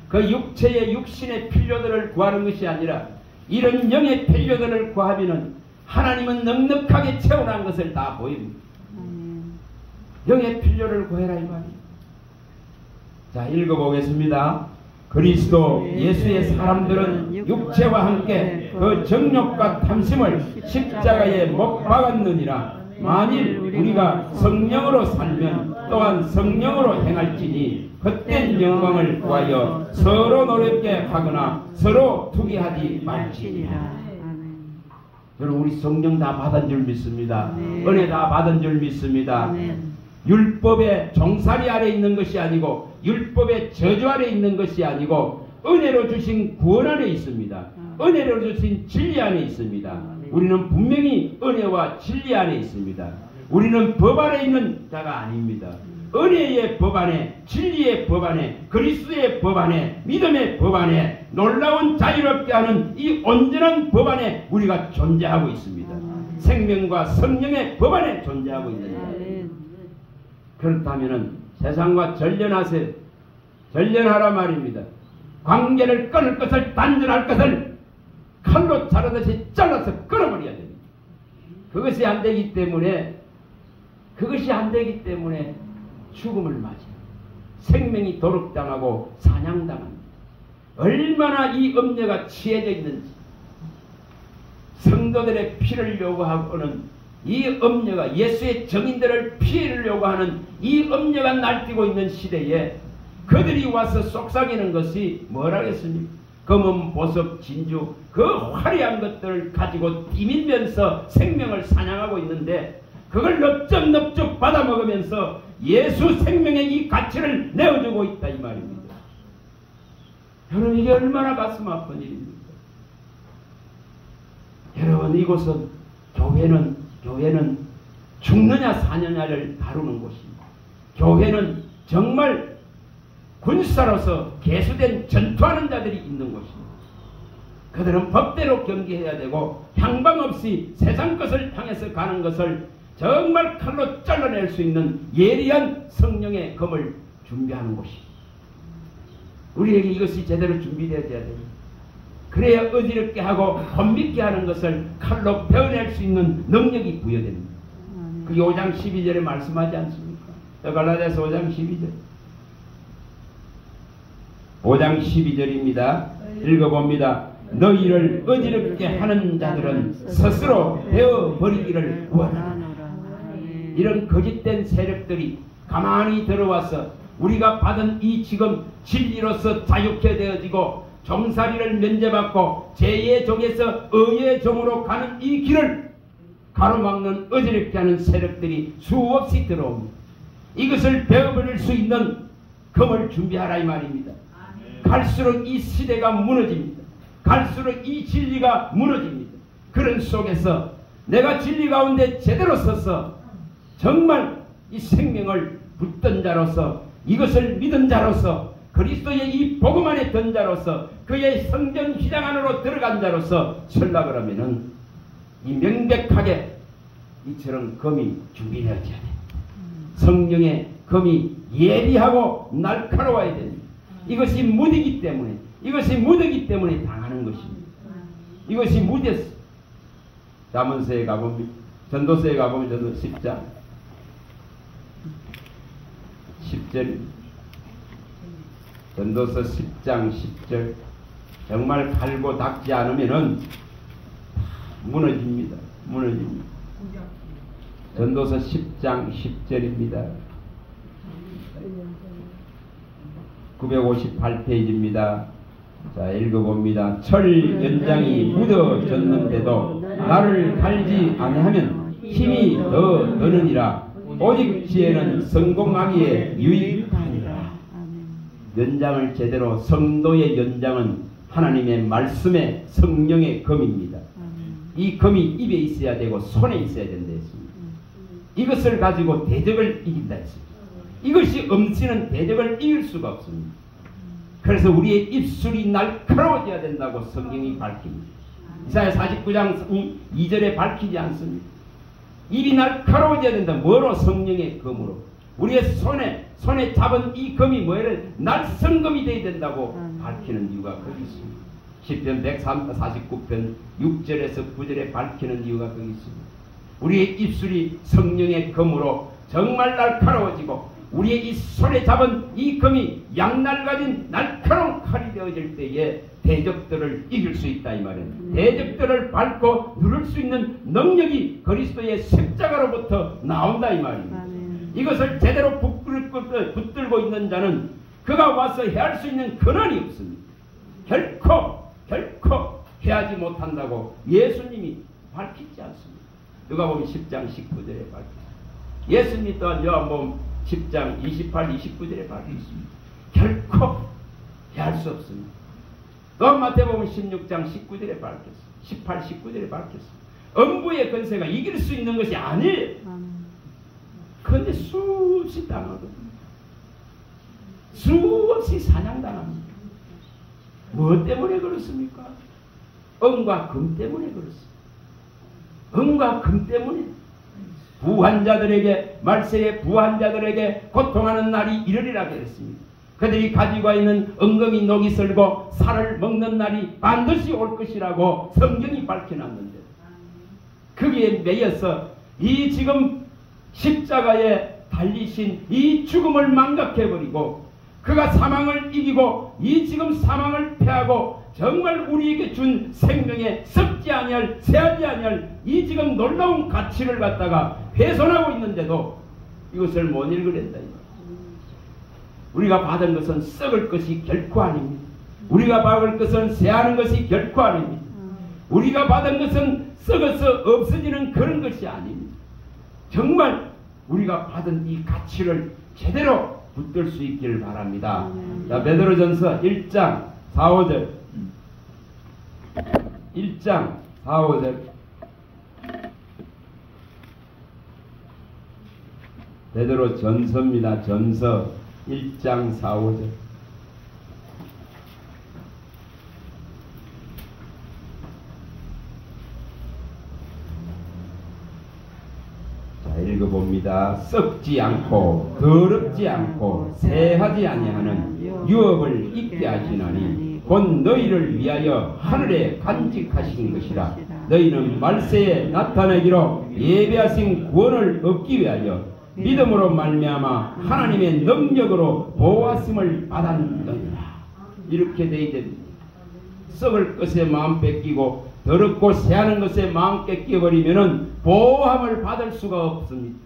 그 육체의 육신의 필요들을 구하는 것이 아니라 이런 영의 필요들을 구하면 하나님은 넉넉하게 채워난 것을 다 보입니다. 영의 필요를 구해라 이 말이에요. 자, 읽어보겠습니다. 그리스도 예수의 사람들은 육체와 함께 그 정욕과 탐심을 십자가에 못 박았느니라. 만일 우리가 성령으로 살면 또한 성령으로 행할지니 헛된 영광을 구하여 서로 노렵게 하거나 서로 투기하지 말지니라. 여러분 우리 성령 다 받은 줄 믿습니다. 은혜 다 받은 줄 믿습니다. 율법의 종살이 아래 있는 것이 아니고 율법의 저주 아래 있는 것이 아니고 은혜로 주신 구원 안에 있습니다. 은혜로 주신 진리 안에 있습니다. 우리는 분명히 은혜와 진리 안에 있습니다. 우리는 법 안에 있는 자가 아닙니다. 은혜의 법 안에, 진리의 법 안에, 그리스도의 법 안에, 믿음의 법 안에, 놀라운 자유롭게 하는 이 온전한 법 안에 우리가 존재하고 있습니다. 생명과 성령의 법 안에 존재하고 있는 자예요. 그렇다면 세상과 전련하세요. 전련하라 말입니다. 관계를 끊을 것을 단절할 것을 칼로 자르듯이 잘라서 끊어버려야 됩니다. 그것이 안 되기 때문에 죽음을 맞아요. 생명이 도륙당하고 사냥당합니다. 얼마나 이 음녀가 취해져 있는지 성도들의 피를 요구하고는 이 음녀가 예수의 정인들을 피해려고 하는 이 음녀가 날뛰고 있는 시대에 그들이 와서 속삭이는 것이 뭐라겠습니까? 검은 보석 진주 그 화려한 것들을 가지고 뛰밀면서 생명을 사냥하고 있는데 그걸 넙죽넙죽 받아먹으면서 예수 생명의 이 가치를 내어주고 있다 이 말입니다. 여러분 이게 얼마나 가슴 아픈 일입니까? 여러분 이곳은 교회는 죽느냐 사느냐를 다루는 곳입니다. 교회는 정말 군사로서 계수된 전투하는 자들이 있는 곳입니다. 그들은 법대로 경계해야 되고 향방 없이 세상 것을 향해서 가는 것을 정말 칼로 잘라낼 수 있는 예리한 성령의 검을 준비하는 곳입니다. 우리에게 이것이 제대로 준비되어야 됩니다. 그래야 어지럽게 하고 혼밌게 하는 것을 칼로 베어낼 수 있는 능력이 부여됩니다. 그게 5장 12절에 말씀하지 않습니까? 갈라디아서 5장 12절 5장 12절입니다. 읽어봅니다. 너희를 어지럽게 하는 자들은 스스로 베어버리기를 원하노라. 이런 거짓된 세력들이 가만히 들어와서 우리가 받은 이 지금 진리로서 자유케 되어지고 종살이를 면제받고 제2의 종에서 의의 종으로 가는 이 길을 가로막는 어지럽게 하는 세력들이 수없이 들어옵니다. 이것을 베어버릴 수 있는 검을 준비하라 이 말입니다. 갈수록 이 시대가 무너집니다. 갈수록 이 진리가 무너집니다. 그런 속에서 내가 진리 가운데 제대로 서서 정말 이 생명을 붙든 자로서 이것을 믿은 자로서 그리스도의 이 복음 안에 든 자로서 그의 성전 휘장 안으로 들어간 자로서 설락을 하면은 이 명백하게 이처럼 검이 준비되어져야 돼. 성령의 검이 예리하고 날카로워야 됩니다. 이것이 무디기 때문에 당하는 것입니다. 이것이 무디였어. 잠언서에 가보면, 전도서에 가보면 전도 10장 10절, 전도서 10장 10절, 정말 갈고 닦지 않으면은 무너집니다. 전도서 10장 10절입니다. 958페이지입니다. 자, 읽어봅니다. 철 연장이 묻어졌는데도 나를 갈지 아니하면 힘이 더 드느니라. 오직 지혜는 성공하기에 유익하니라. 연장을 제대로, 성도의 연장은 하나님의 말씀의 성령의 검입니다. 이 검이 입에 있어야 되고 손에 있어야 된다 했습니다. 이것을 가지고 대적을 이긴다 했습니다. 이것이 없이는 대적을 이길 수가 없습니다. 그래서 우리의 입술이 날카로워져야 된다고 성경이 밝힙니다. 이사야 49장 2절에 밝히지 않습니다. 입이 날카로워져야 된다. 뭐로? 성령의 검으로. 우리의 손에 잡은 이 검이 뭐예를? 날성검이 되어야 된다고 밝히는 이유가 거기 있습니다. 시편 149편 6절에서 9절에 밝히는 이유가 거기 있습니다. 우리의 입술이 성령의 검으로 정말 날카로워지고 우리의 이 손에 잡은 이 검이 양날 가진 날카로운 칼이 되어질 때에 대적들을 이길 수 있다 이 말이에요. 대적들을 밟고 누를 수 있는 능력이 그리스도의 십자가로부터 나온다 이 말입니다. 이것을 제대로 붙들고 있는 자는 그가 와서 해할 수 있는 근원이 없습니다. 결코 해하지 못한다고 예수님이 밝히지 않습니다. 누가 보면 10장 19절에 밝힙니다. 예수님 또한 요한복음 10장 28, 29절에 밝혔습니다. 결코 해할 수 없습니다. 또 마태복음 16장 19절에 밝혔습니다. 18, 19절에 밝혔습니다. 음부의 권세가 이길 수 있는 것이 아니에요. 그런데 수없이 당하거든요. 수없이 사냥당합니다. 무엇 때문에 그렇습니까? 은과 금 때문에 그렇습니다. 은과 금 때문에 부한자들에게, 말세의 부한자들에게 고통하는 날이 이르리라 그랬습니다. 그들이 가지고 있는 은금이 녹이 슬고 살을 먹는 날이 반드시 올 것이라고 성경이 밝혀놨는데 거기에 매여서 이 지금 십자가에 달리신 이 죽음을 망각해버리고 그가 사망을 이기고 이 지금 사망을 패하고 정말 우리에게 준 생명에 썩지 아니할, 새하지 아니할 이 지금 놀라운 가치를 갖다가 훼손하고 있는데도 이것을 못 읽으랜다. 우리가 받은 것은 썩을 것이 결코 아닙니다. 우리가 받을 것은 새하는 것이 결코 아닙니다. 우리가 받은 것은 썩어서 없어지는 그런 것이 아닙니다. 정말 우리가 받은 이 가치를 제대로 붙들 수 있기를 바랍니다. 자, 베드로전서 1장 4, 5절 1장 4, 5절 베드로 전서입니다. 전서 1장 4, 5절 자, 읽어봅니다. 썩지 않고 더럽지 않고 새하지 아니하는 유업을 입게 하시나니 곧 너희를 위하여 하늘에 간직하신 것이라. 너희는 말세에 나타내기로 예배하신 구원을 얻기 위하여 믿음으로 말미암아 하나님의 능력으로 보호하심을 받았느니라. 이렇게 되어야 됩니다. 썩을 것에 마음 뺏기고 더럽고 새하는 것에 마음 뺏겨버리면은 보호함을 받을 수가 없습니다.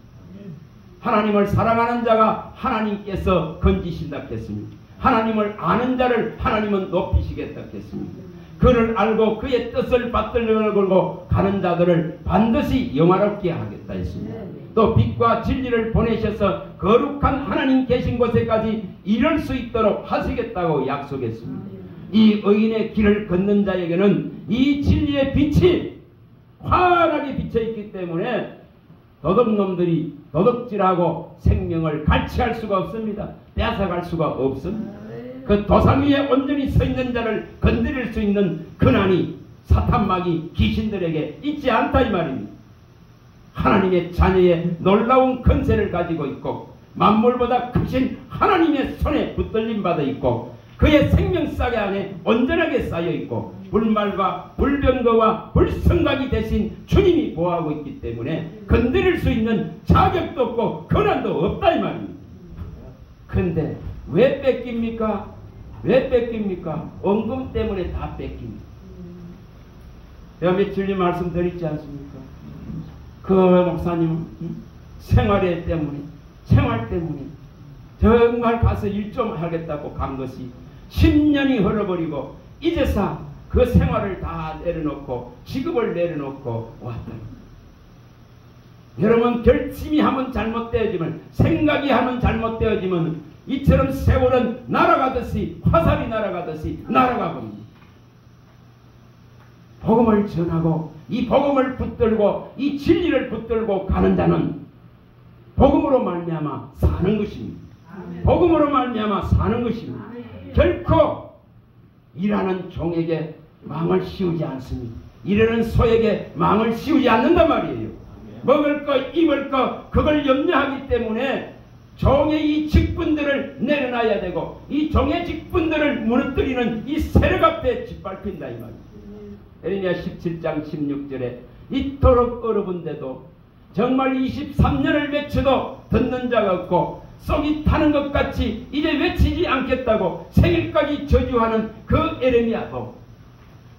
하나님을 사랑하는 자가 하나님께서 건지신다 했습니다. 하나님을 아는 자를 하나님은 높이시겠다 했습니다. 그를 알고 그의 뜻을 받들려 걸고 가는 자들을 반드시 영화롭게 하겠다 했습니다. 또 빛과 진리를 보내셔서 거룩한 하나님 계신 곳에까지 이룰 수 있도록 하시겠다고 약속했습니다. 이 의인의 길을 걷는 자에게는 이 진리의 빛이 환하게 비쳐있기 때문에 도둑놈들이 도둑질하고 생명을 갈취할 수가 없습니다. 뺏어갈 수가 없습니다. 그 도상 위에 온전히 서 있는 자를 건드릴 수 있는 근한이 사탄마귀 귀신들에게 있지 않다 이 말입니다. 하나님의 자녀의 놀라운 권세를 가지고 있고 만물보다 크신 하나님의 손에 붙들림 받아 있고 그의 생명싸개 안에 온전하게 쌓여 있고 불말과 불병거와 불성각이 대신 주님이 보호하고 있기 때문에 건드릴 수 있는 자격도 없고 권한도 없다 이 말입니다. 근데 왜 뺏깁니까? 왜 뺏깁니까? 언금 때문에 다 뺏깁니다. 제가 며칠 전에 말씀드렸지 않습니까? 그 목사님 생활 때문에 정말 가서 일 좀 하겠다고 간 것이 10년이 흘러버리고 이제서 그 생활을 다 내려놓고 직업을 내려놓고 왔다. 여러분 결심이 하면 잘못되어지면 생각이 하면 잘못되어지면 이처럼 세월은 날아가듯이 화살이 날아가듯이 날아가 버립니다. 복음을 전하고 이 복음을 붙들고 이 진리를 붙들고 가는 자는 복음으로 말미암아 사는 것입니다. 복음으로 말미암아 사는 것입니다. 결코 일하는 종에게 망을 씌우지 않습니다. 일하는 소에게 망을 씌우지 않는단 말이에요. 먹을 거 입을 거 그걸 염려하기 때문에 종의 이 직분들을 내려놔야 되고 이 종의 직분들을 무너뜨리는 이 세력 앞에 짓밟힌다 이 말이에요. 에레미야 17장 16절에 이토록 어려운데도 정말 23년을 외쳐도 듣는 자가 없고 쏙이 타는 것 같이 이제 외치지 않겠다고 생일까지 저주하는 그 에레미야도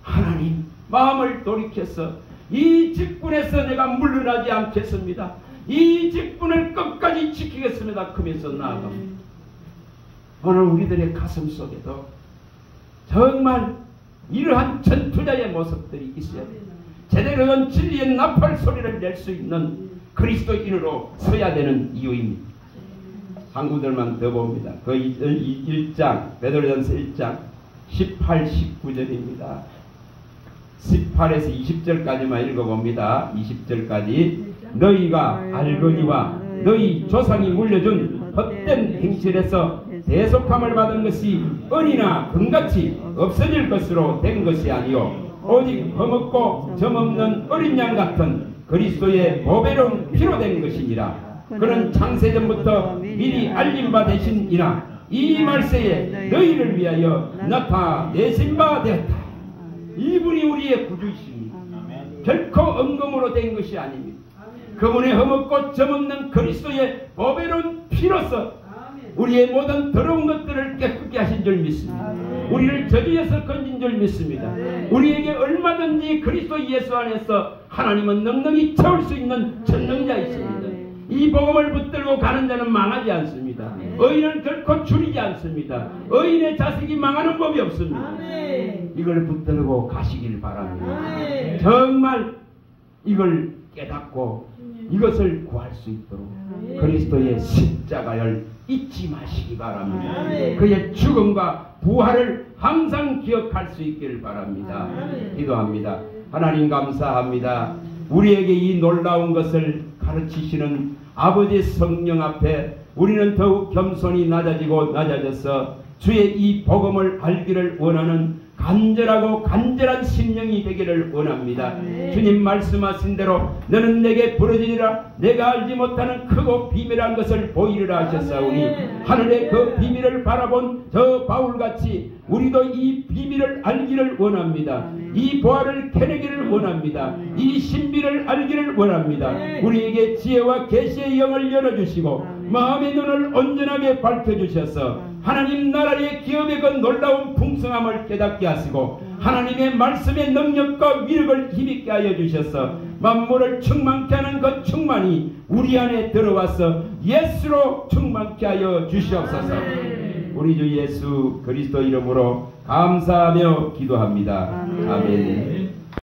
하나님 마음을 돌이켜서 이 직분에서 내가 물러나지 않겠습니다. 이 직분을 끝까지 지키겠습니다. 그러면서 나아갑니다. 오늘 우리들의 가슴 속에도 정말 이러한 전투자의 모습들이 있어야 돼요. 제대로 된 진리의 나팔 소리를 낼 수 있는 그리스도인으로 서야 되는 이유입니다. 한 구절만 더 봅니다. 그 1장 베드로전서 1장 18, 19절입니다. 18에서 20절까지만 읽어봅니다. 20절까지 너희가 알거니와 너희 조상이 물려준 헛된 행실에서 대속함을 받은 것이 은이나 금같이 없어질 것으로 된 것이 아니요 오직 흠없고 점없는 어린 양 같은 그리스도의 보배로운 피로 된 것이니라. 그는 창세전부터 미리 알림 바 되신이나 이 말세에 너희를 위하여 나타내신 바 되었다. 이분이 우리의 구주이십니다. 결코 언금으로 된 것이 아닙니다. 그분의 흠없고 점없는 그리스도의 보배로운 피로서 우리의 모든 더러운 것들을 깨끗게 하신 줄 믿습니다. 우리를 저주에서 건진 줄 믿습니다. 우리에게 얼마든지 그리스도 예수 안에서 하나님은 넉넉히 채울 수 있는 전능자이십니다. 이 복음을 붙들고 가는 자는 망하지 않습니다. 의인은 결코 줄이지 않습니다. 의인의 자식이 망하는 법이 없습니다. 이걸 붙들고 가시길 바랍니다. 정말 이걸 깨닫고 이것을 구할 수 있도록 그리스도의 십자가를 잊지 마시기 바랍니다. 그의 죽음과 부활을 항상 기억할 수 있기를 바랍니다. 기도합니다. 하나님 감사합니다. 우리에게 이 놀라운 것을 가르치시는 아버지 성령 앞에 우리는 더욱 겸손히 낮아지고 낮아져서 주의 이 복음을 알기를 원하는 간절하고 간절한 심령이 되기를 원합니다. 주님 말씀하신 대로 너는 내게 부르짖으라 내가 알지 못하는 크고 비밀한 것을 보이리라 하셨사오니 하늘의 그 비밀을 바라본 저 바울같이 우리도 이 비밀을 알기를 원합니다. 이 보화를 캐내기를 원합니다. 이 신비를 알기를 원합니다. 우리에게 지혜와 계시의 영을 열어주시고 마음의 눈을 온전하게 밝혀주셔서 하나님 나라의 기업의 그 놀라운 풍성함을 깨닫게 하시고 하나님의 말씀의 능력과 위력을 힘있게 하여 주셔서 만물을 충만케 하는 그 충만이 우리 안에 들어와서 예수로 충만케 하여 주시옵소서. 우리 주 예수 그리스도 이름으로 감사하며 기도합니다. 아멘.